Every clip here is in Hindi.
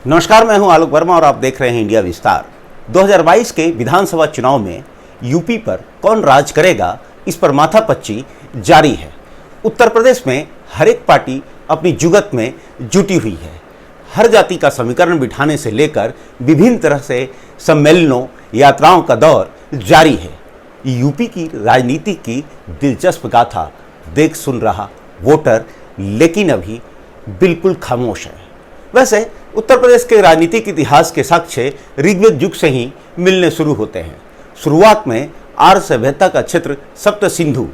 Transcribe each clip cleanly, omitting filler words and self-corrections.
नमस्कार, मैं हूं आलोक वर्मा और आप देख रहे हैं इंडिया विस्तार। 2022 के विधानसभा चुनाव में यूपी पर कौन राज करेगा, इस पर माथापच्ची जारी है। उत्तर प्रदेश में हर एक पार्टी अपनी जुगत में जुटी हुई है। हर जाति का समीकरण बिठाने से लेकर विभिन्न तरह से सम्मेलनों, यात्राओं का दौर जारी है। यूपी की राजनीति की दिलचस्प गाथा देख सुन रहा वोटर लेकिन अभी बिल्कुल खामोश है। वैसे उत्तर प्रदेश के राजनीतिक इतिहास के साक्ष्य ऋग्वेद युग से ही मिलने शुरू होते हैं। शुरुआत में आर्य सभ्यता का क्षेत्र सप्त सिंधु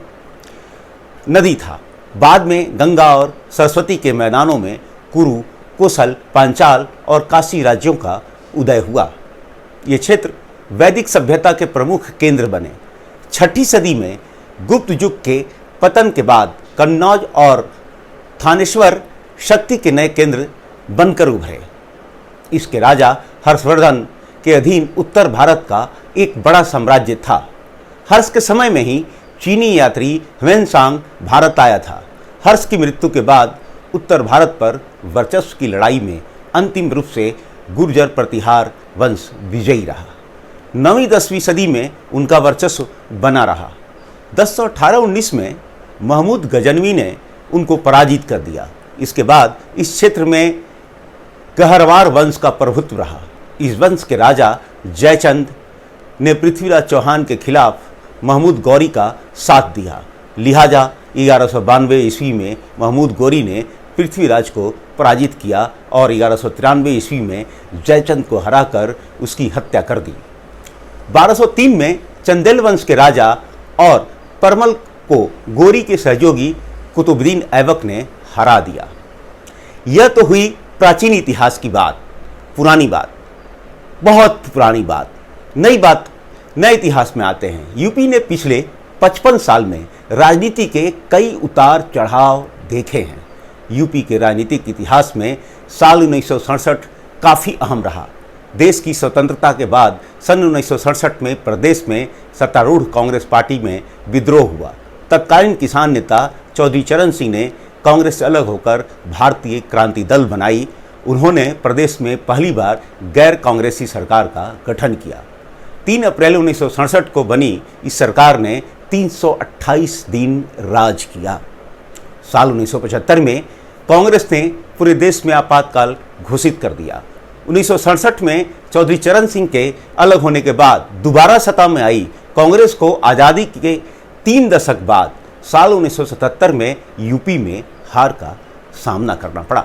नदी था। बाद में गंगा और सरस्वती के मैदानों में कुरु, कोसल, पांचाल और काशी राज्यों का उदय हुआ। ये क्षेत्र वैदिक सभ्यता के प्रमुख केंद्र बने। 6ठी सदी में गुप्त युग के पतन के बाद कन्नौज और थानेश्वर शक्ति के नए केंद्र बनकर उभरे। इसके राजा हर्षवर्धन के अधीन उत्तर भारत का एक बड़ा साम्राज्य था। हर्ष के समय में ही चीनी यात्री ह्वेनसांग भारत आया था। हर्ष की मृत्यु के बाद उत्तर भारत पर वर्चस्व की लड़ाई में अंतिम रूप से गुर्जर प्रतिहार वंश विजयी रहा। 9वीं-10वीं सदी में उनका वर्चस्व बना रहा। 1018-19 में महमूद गजनवी ने उनको पराजित कर दिया। इसके बाद इस क्षेत्र में गहरवार वंश का प्रभुत्व रहा। इस वंश के राजा जयचंद ने पृथ्वीराज चौहान के खिलाफ महमूद गौरी का साथ दिया। लिहाजा 1192 ईस्वी में महमूद गौरी ने पृथ्वीराज को पराजित किया और 1193 ईस्वी में जयचंद को हराकर उसकी हत्या कर दी। 1203 में चंदेल वंश के राजा और परमल को गौरी के सहयोगी कुतुबुद्दीन ऐबक ने हरा दिया। यह तो हुई प्राचीन इतिहास की बात, पुरानी बात, बहुत पुरानी बात। नए इतिहास में आते हैं। यूपी ने पिछले 55 साल में राजनीति के कई उतार चढ़ाव देखे हैं। यूपी के राजनीतिक इतिहास में साल 1967 काफ़ी अहम रहा। देश की स्वतंत्रता के बाद सन 1967 में प्रदेश में सत्तारूढ़ कांग्रेस पार्टी में विद्रोह हुआ। तत्कालीन किसान नेता चौधरी चरण सिंह ने कांग्रेस से अलग होकर भारतीय क्रांति दल बनाई। उन्होंने प्रदेश में पहली बार गैर कांग्रेसी सरकार का गठन किया। 3 अप्रैल 1967 को बनी इस सरकार ने 328 दिन राज किया। साल 1975 में कांग्रेस ने पूरे देश में आपातकाल घोषित कर दिया। 1967 में चौधरी चरण सिंह के अलग होने के बाद दोबारा सत्ता में आई कांग्रेस को आज़ादी के 3 दशक बाद साल 1977 में यूपी में हार का सामना करना पड़ा।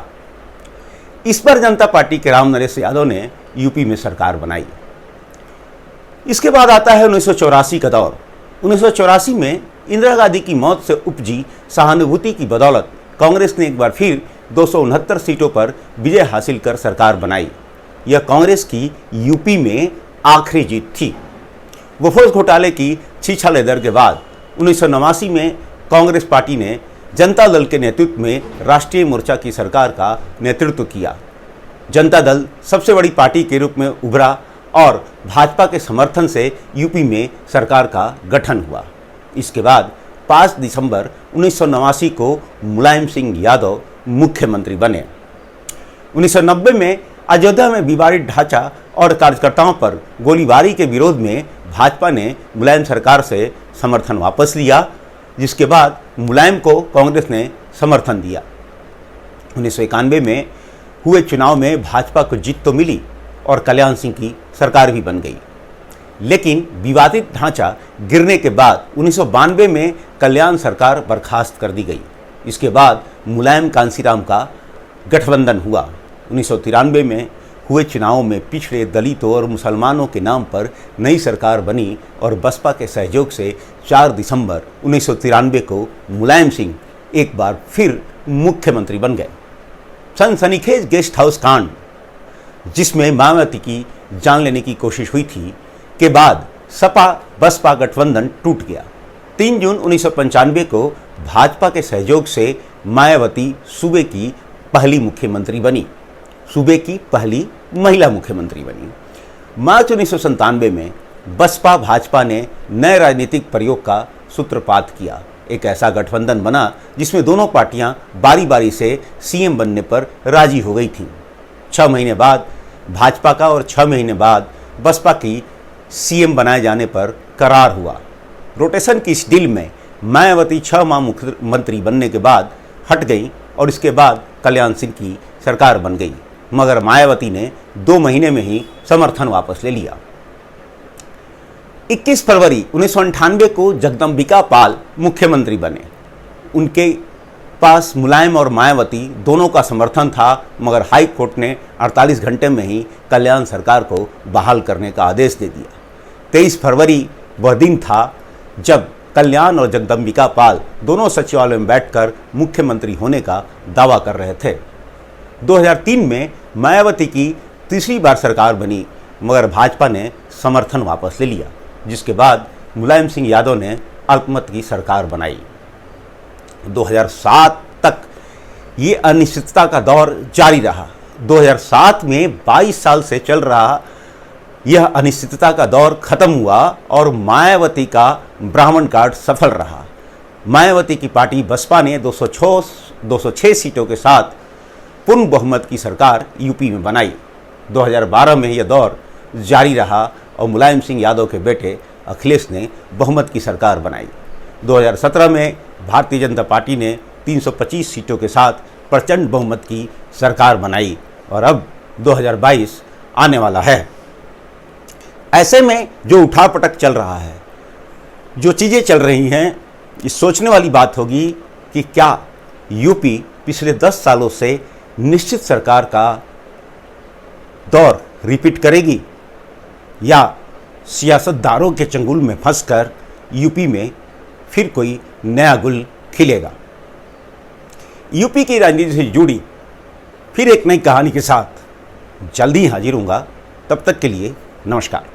इस पर जनता पार्टी के राम नरेश यादव ने यूपी में सरकार बनाई। इसके बाद आता है 1984 का दौर। 1984 में इंदिरा गांधी की मौत से उपजी सहानुभूति की बदौलत कांग्रेस ने एक बार फिर 269 सीटों पर विजय हासिल कर सरकार बनाई। यह कांग्रेस की यूपी में आखिरी जीत थी। बोफोर्स घोटाले की छीछाले दर के बाद 1989 में कांग्रेस पार्टी ने जनता दल के नेतृत्व में राष्ट्रीय मोर्चा की सरकार का नेतृत्व किया। जनता दल सबसे बड़ी पार्टी के रूप में उभरा और भाजपा के समर्थन से यूपी में सरकार का गठन हुआ। इसके बाद 5 दिसंबर 1989 को मुलायम सिंह यादव मुख्यमंत्री बने। 1990 में अयोध्या में विवादित ढांचा और कार्यकर्ताओं पर गोलीबारी के विरोध में भाजपा ने मुलायम सरकार से समर्थन वापस लिया, जिसके बाद मुलायम को कांग्रेस ने समर्थन दिया। 1991 में हुए चुनाव में भाजपा को जीत तो मिली और कल्याण सिंह की सरकार भी बन गई। लेकिन विवादित ढांचा गिरने के बाद 1992 में कल्याण सरकार बर्खास्त कर दी गई। इसके बाद मुलायम कांसीराम का गठबंधन हुआ। 1993 में हुए चुनावों में पिछड़े दलितों और मुसलमानों के नाम पर नई सरकार बनी और बसपा के सहयोग से 4 दिसंबर 1993 को मुलायम सिंह एक बार फिर मुख्यमंत्री बन गए। सनसनीखेज गेस्ट हाउस कांड, जिसमें मायावती की जान लेने की कोशिश हुई थी, के बाद सपा बसपा गठबंधन टूट गया। 3 जून 1995 को भाजपा के सहयोग से मायावती सूबे की पहली मुख्यमंत्री बनी, सूबे की पहली महिला मुख्यमंत्री बनी। मार्च 1997 में बसपा भाजपा ने नए राजनीतिक प्रयोग का सूत्रपात किया। एक ऐसा गठबंधन बना जिसमें दोनों पार्टियां बारी बारी से सीएम बनने पर राजी हो गई थीं। 6 महीने बाद भाजपा का और 6 महीने बाद बसपा की सीएम बनाए जाने पर करार हुआ। रोटेशन की इस डील में मायावती 6 माह मुख्यमंत्री बनने के बाद हट गई और इसके बाद कल्याण सिंह की सरकार बन गई, मगर मायावती ने 2 महीने में ही समर्थन वापस ले लिया। 21 फरवरी 1998 को जगदम्बिका पाल मुख्यमंत्री बने। उनके पास मुलायम और मायावती दोनों का समर्थन था, मगर हाई कोर्ट ने 48 घंटे में ही कल्याण सरकार को बहाल करने का आदेश दे दिया। 23 फरवरी वह दिन था जब कल्याण और जगदम्बिका पाल दोनों सचिवालय में बैठकर मुख्यमंत्री होने का दावा कर रहे थे। 2003 में मायावती की तीसरी बार सरकार बनी, मगर भाजपा ने समर्थन वापस ले लिया, जिसके बाद मुलायम सिंह यादव ने अल्पमत की सरकार बनाई। 2007 तक ये अनिश्चितता का दौर जारी रहा। 2007 में 22 साल से चल रहा यह अनिश्चितता का दौर खत्म हुआ और मायावती का ब्राह्मण कार्ड सफल रहा। मायावती की पार्टी बसपा ने 206 सीटों के साथ पूर्ण बहुमत की सरकार यूपी में बनाई। 2012 में यह दौर जारी रहा और मुलायम सिंह यादव के बेटे अखिलेश ने बहुमत की सरकार बनाई। 2017 में भारतीय जनता पार्टी ने 325 सीटों के साथ प्रचंड बहुमत की सरकार बनाई और अब 2022 आने वाला है। ऐसे में जो उठापटक चल रहा है, जो चीज़ें चल रही हैं, ये सोचने वाली बात होगी कि क्या यूपी पिछले 10 सालों से निश्चित सरकार का दौर रिपीट करेगी या सियासतदारों के चंगुल में फंसकर यूपी में फिर कोई नया गुल खिलेगा। यूपी की राजनीति से जुड़ी फिर एक नई कहानी के साथ जल्दी ही हाजिर होऊंगा। तब तक के लिए नमस्कार।